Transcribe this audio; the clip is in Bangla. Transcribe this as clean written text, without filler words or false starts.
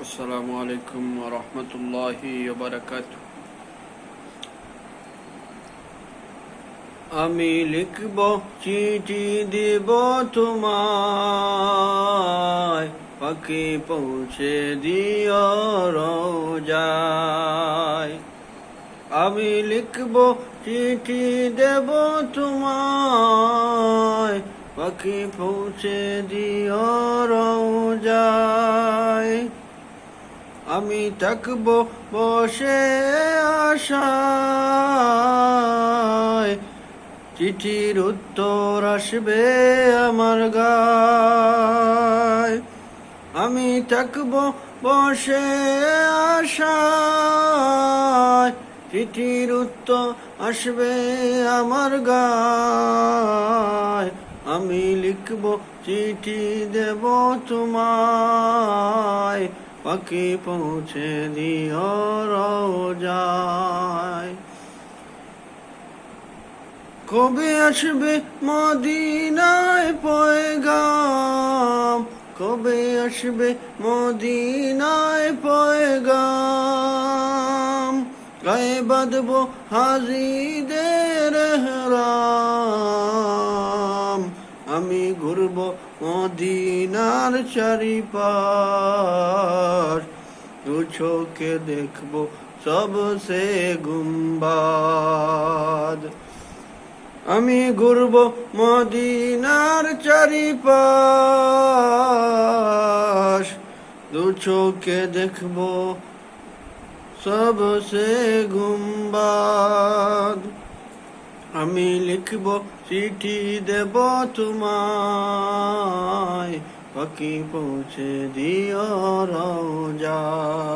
আসসালামু আলাইকুম ওয়া রাহমাতুল্লাহি ওয়া বারাকাতুহু। আমি লিখব চিঠি দিব তোমায়, পাখি পৌঁছে দিও রোজায়। আমি লিখব চিঠি দেব তোমায়, পাখি পৌঁছে দিও রোজায়। আমি থাকব বসে আশায়, চিঠির উত্তর আসবে আমার গায়। আমি থাকব বসে আশায়, চিঠির উত্তর আসবে আমার গায়। আমি লিখব চিঠি দেব তোমায়, পাখি পৌঁছে দিও রোজায়। কবে আসবে মদিনায় পয়গাম, কবে আসবে মদিনায় পয়গাম। গায়ে বাঁধব হাজিদের এহরাম, আমি ঘুরব মদিনার চারিপাশ। দু চোখে দেখব সবসে গুম্বাদ। আমি ঘুরব মদিনার চারিপাশ, দু চোখে দেখব সবসে গুম্বাদ। আমি লিখব চিঠি দেব তোমায়, পাখি পৌঁছে দিও রোজায়।